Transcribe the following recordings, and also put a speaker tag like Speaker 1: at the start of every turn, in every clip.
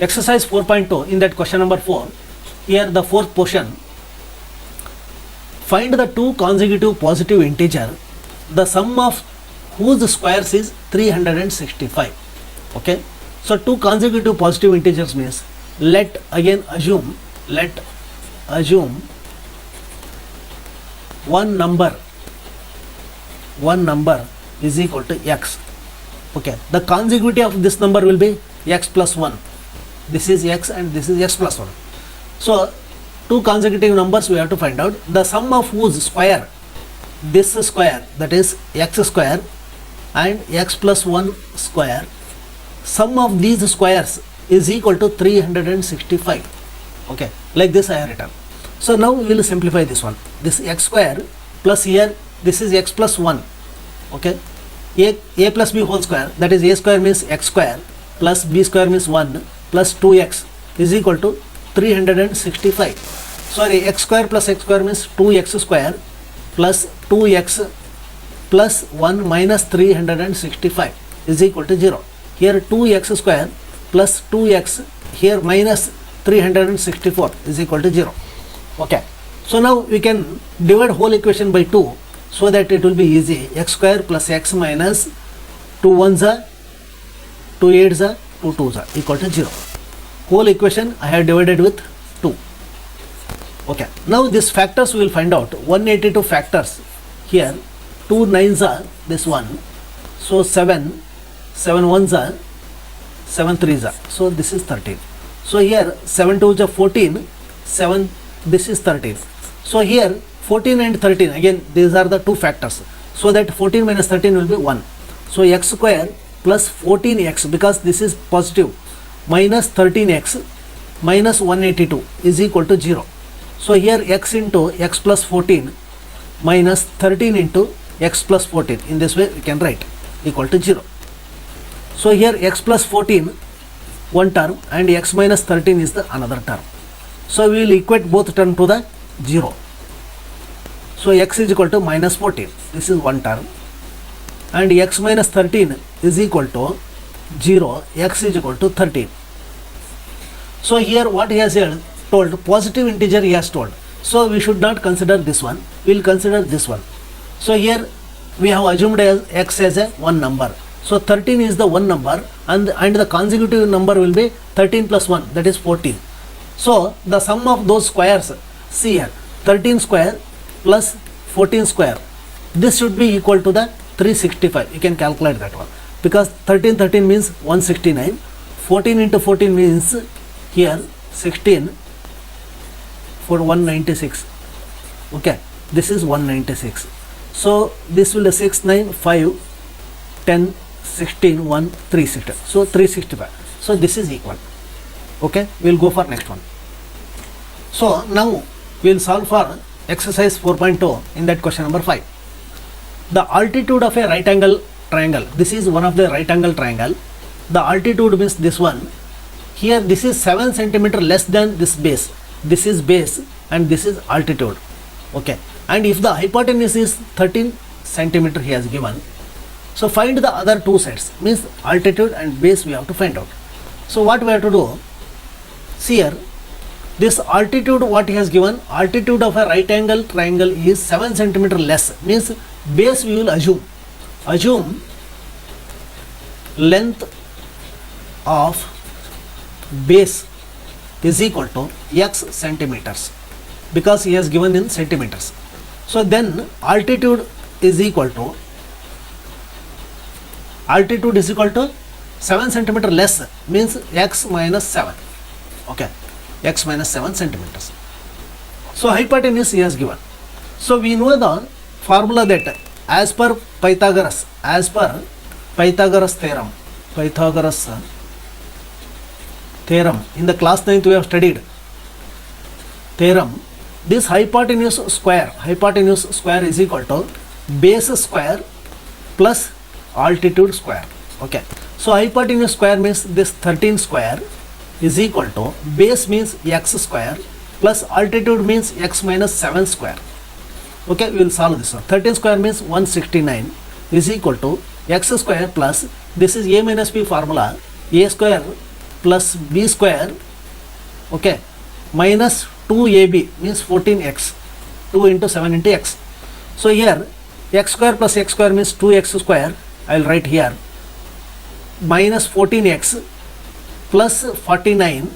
Speaker 1: Exercise 4.2 in that question number 4. Here the fourth portion. Find the two consecutive positive integer, the sum of whose squares is 365. Okay. So two consecutive positive integers means let assume one number is equal to x. Okay, the consecutivity of this number will be x plus 1. This is x and this is x plus 1. So two consecutive numbers we have to find out. The sum of whose square, this square, that is x square and x plus 1 square, sum of these squares is equal to 365. Okay, like this I have written. So now we will simplify this one. This x square plus here, this is x plus 1. Okay, a plus b whole square, that is a square means x square plus b square means 1 plus 2x is equal to 365. Sorry, x square means 2x square plus 2x plus 1 minus 365 is equal to 0. Here 2x square plus 2x here minus 364 is equal to 0. Okay, so now we can divide whole equation by 2 so that it will be easy. X square plus x minus 2 1s are 2 8s are 2 2s are equal to 0. Whole equation I have divided with 2. Okay, now these factors we will find out. 182 factors here, 2 9s are this one, so 7 1s are 7 3s are, so this is 13. So here 7 2s are 14, 7 this is 13. So here 14 and 13, again these are the two factors, so that 14 minus 13 will be 1. So x square plus 14x, because this is positive, minus 13x minus 182 is equal to 0. So here x into x plus 14 minus 13 into x plus 14, in this way we can write equal to 0. So here x plus 14 one term and x minus 13 is the another term. So we will equate both term to the 0. So x is equal to minus 14, this is one term, and x minus 13 is equal to 0, x is equal to 13. So here what he has told, positive integer he has told. So we should not consider this one, we will consider this one. So here we have assumed as x as a one number. So 13 is the one number, and the consecutive number will be 13 plus 1, that is 14. So the sum of those squares, see here, 13 square plus 14 square, this should be equal to the 365. You can calculate that one, because 13 means 169, 14 into 14 means here 16 for 196. Okay, this is 196. So this will be 6 9 5 10 16 1 360. So 365. So this is equal. Okay, we will go for next one. So now we will solve for exercise 4.2 in that question number 5. The altitude of a right angle triangle, this is one of the right angle triangle. The altitude means this one. Here this is 7 centimeter less than this base. This is base and this is altitude. Okay, and if the hypotenuse is 13 centimeter he has given, so find the other two sides, means altitude and base we have to find out. So what we have to do, see here, this altitude what he has given, altitude of a right angle triangle is 7 centimeter less, means base we will assume length of base is equal to x centimeters, because he has given in centimeters. So then altitude is equal to 7 centimeter less, means x minus 7. Okay, x minus 7 centimeters. So hypotenuse he has given. So we know the formula that as per Pythagoras theorem, in the class 9th we have studied theorem, this hypotenuse square is equal to base square plus altitude square. Okay, so hypotenuse square means this 13 square is equal to base means x square plus altitude means x minus 7 square. Okay, we will solve this one. 13 square means 169 is equal to x square plus, this is a minus b formula, a square plus b square, okay, minus 2ab means 14x, 2 into 7 into x. So here x square plus x square means 2x square, I will write here, minus 14x plus 49.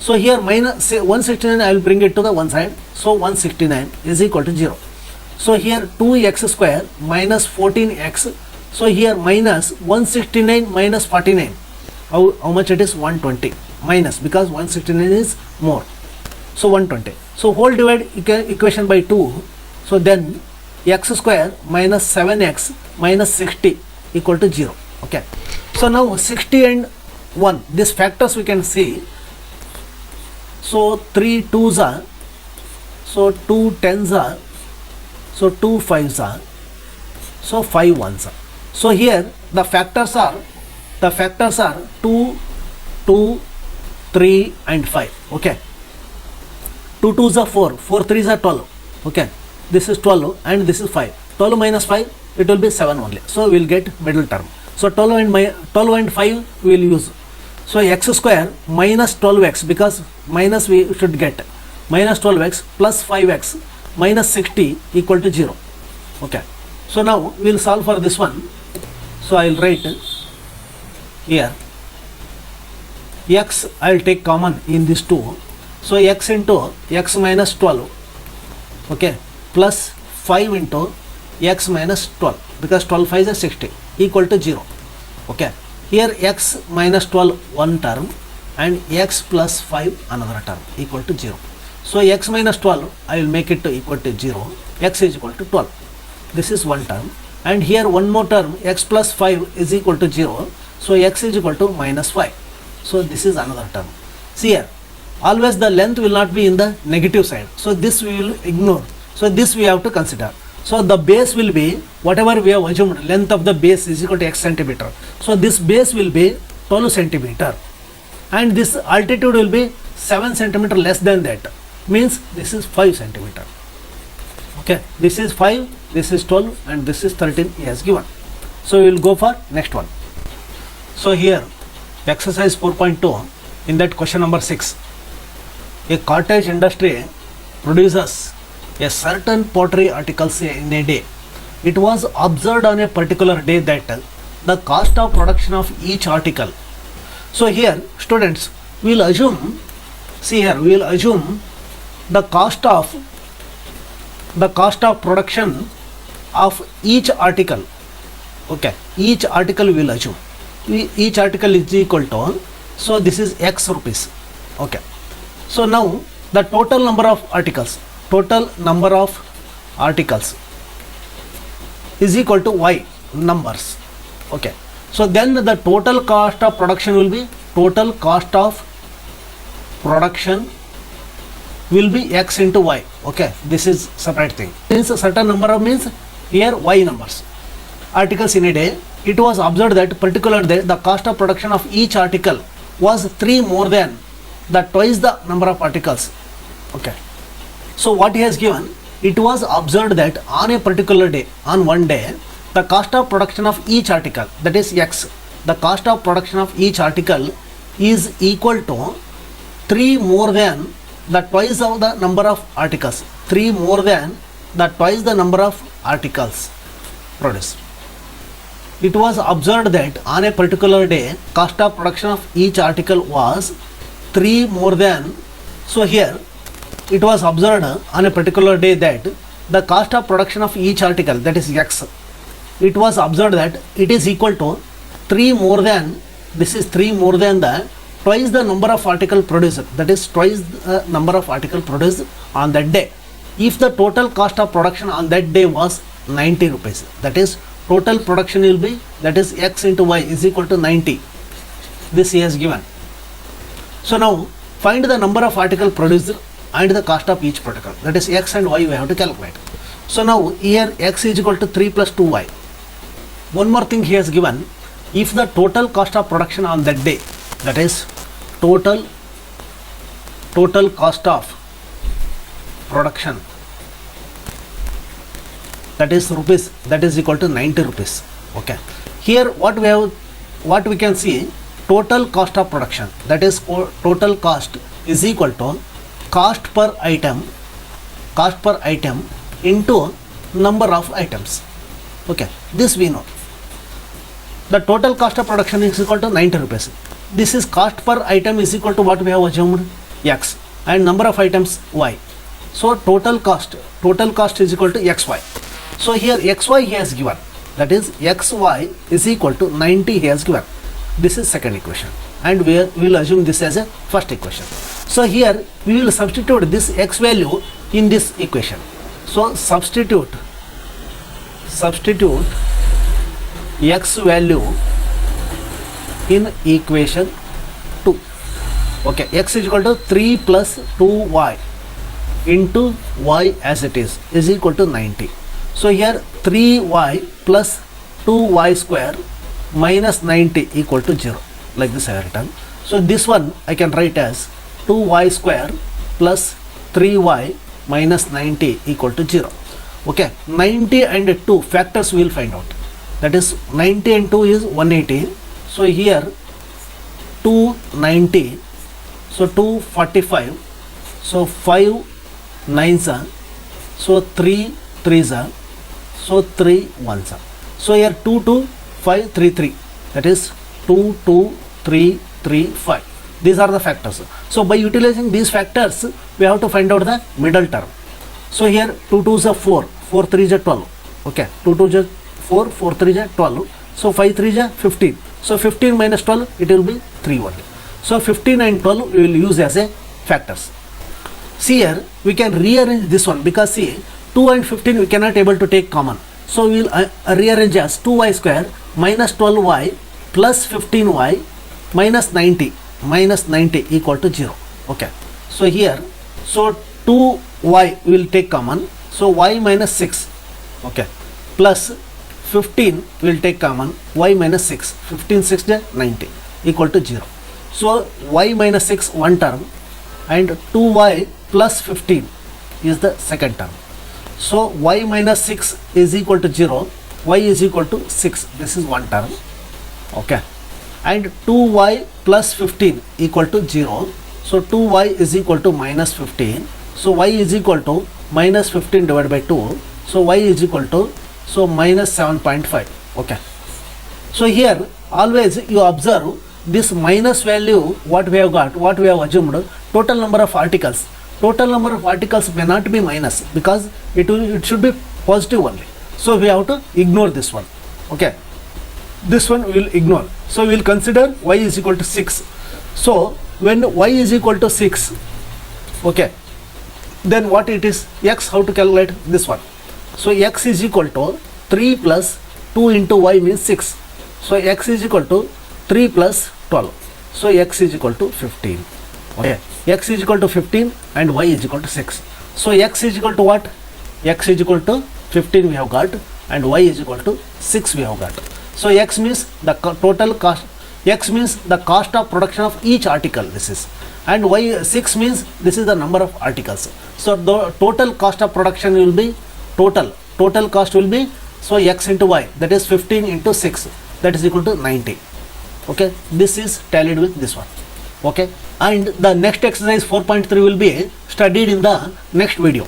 Speaker 1: So here minus say 169, I will bring it to the one side, so 169 is equal to 0. So here 2x square minus 14x, so here minus 169 minus 49, how much it is? 120 minus, because 169 is more, so 120. So whole divide equation by 2, so then x square minus 7x minus 60 equal to 0. Okay, so now 60 and 1, these factors we can see. So 3 2s are, so 2 10s are, so 2 5s are, so 5 1s are. So here the factors are 2 2 3 and 5. Okay, 2 2s are 4, 4 3s are 12. Okay, this is 12 and this is 5. 12 minus 5, it will be 7 only, so we will get middle term. So 12 and 5 we will use. So x square minus 12x, because minus we should get, minus 12x plus 5x minus 60 equal to 0. Okay, so now we will solve for this one. So I will write here x, I will take common in this 2. So x into x minus 12, okay, plus 5 into x minus 12, because 12 5 is 60 equal to 0. Okay, here x minus 12 one term and x plus 5 another term equal to 0. So x minus 12 I will make it to equal to 0, x is equal to 12, this is one term, and here one more term, x plus 5 is equal to 0, so x is equal to minus 5, so this is another term. See here, always the length will not be in the negative side, so this we will ignore, so this we have to consider. So the base will be, whatever we have assumed, length of the base is equal to x centimeter, so this base will be 12 centimeter and this altitude will be 7 centimeter less than that, means this is 5 centimeter. Okay, this is 5, this is 12 and this is 13 he has given. So we will go for next one. So here exercise 4.2, in that question number 6, a cottage industry produces a certain pottery articles in a day. It was observed on a particular day that the cost of production of each article. So here students, we will assume, see here, we will assume the cost of production of each article. Okay, each article we will assume, each article is equal to, so this is x rupees. Okay, so now the total number of articles is equal to y numbers. Okay, so then the total cost of production will be, total cost of production will be x into y. Okay, this is separate thing. Since a certain number of means here y numbers articles in a day, it was observed that particular day the cost of production of each article was 3 more than the twice the number of articles. Okay, so what he has given, it was observed that on a particular day, on one day, the cost of production of each article, that is x, the cost of production of each article is equal to 3 more than the twice of the number of articles, 3 more than the twice the number of articles produced. It was observed that on a particular day, cost of production of each article was 3 more than, so here it was observed on a particular day that the cost of production of each article, that is x, it was observed that it is equal to 3 more than, this is 3 more than the twice the number of article produced, that is twice the number of article produced on that day. If the total cost of production on that day was 90 rupees, that is total production will be, that is x into y is equal to 90, this he has given. So now find the number of article produced and the cost of each particle, that is x and y we have to calculate. So now here x is equal to 3 plus 2y. One more thing he has given, if the total cost of production on that day, that is total cost of production, that is rupees, that is equal to 90 rupees. Okay, here what we can see, total cost of production, that is total cost is equal to cost per item into number of items. Okay, this we know. The total cost of production is equal to 90 rupees. This is cost per item is equal to what we have assumed, X, and number of items Y. So total cost is equal to XY. So here XY he has given, that is XY is equal to 90 he has given. This is second equation, and we will assume this as a first equation. So here we will substitute this X value in this equation. So substitute X value in equation 2. Okay, X is equal to 3 plus 2Y into Y as it is equal to 90. So here 3Y plus 2Y square minus 90 equal to 0. Like this I have written. So this one I can write as 2Y square plus 3Y minus 90 equal to 0. Okay, 90 and 2 factors we will find out. That is 90 and 2 is 180. So here 290, so 245, so 5 9s are, so 3 3s are, so 3 1s are. So here 2 2 5 3 3, that is 2 2 3 3 5. These are the factors. So by utilizing these factors we have to find out the middle term. So here 2 2s are 4, 4 3s are 12. Okay, 2 2s are 4, 4 3s are 12. So 5 3s are 15. So 15 minus 12, it will be 3 only. So 15 and 12 we will use as a factors. See here we can rearrange this one, because see 2 and 15 we cannot able to take common. So we will rearrange as 2y square minus 12y plus 15y minus 90 equal to 0. Okay. So here, so 2y we will take common. So y minus 6. Okay. Plus 15 we will take common, y minus 6. 15 6 90 equal to 0. So y minus 6 one term, and 2y plus 15 is the second term. So y minus 6 is equal to 0, y is equal to 6. This is one term. Okay. And 2y plus 15 equal to 0. So 2y is equal to minus 15. So y is equal to minus 15 divided by 2. So y is equal to, so minus 7.5. Okay. So here always you observe this minus value, what we have got, what we have assumed, total number of articles. Total number of articles may not be minus, because it should be positive only. So we have to ignore this one. Okay. This one we will ignore. So we will consider y is equal to 6. So when y is equal to 6, okay, then what it is, x, how to calculate this one? So x is equal to 3 plus 2 into y means 6. So x is equal to 3 plus 12. So x is equal to 15. Okay. X is equal to 15 and y is equal to 6. So x is equal to what? X is equal to 15 we have got, and y is equal to 6 we have got. So x means the total cost, x means the cost of production of each article, this is, and y 6 means this is the number of articles. So the total cost of production will be total cost will be, so x into y, that is 15 into 6, that is equal to 90. Okay, this is tallied with this one. Okay, and the next exercise 4.3 will be studied in the next video.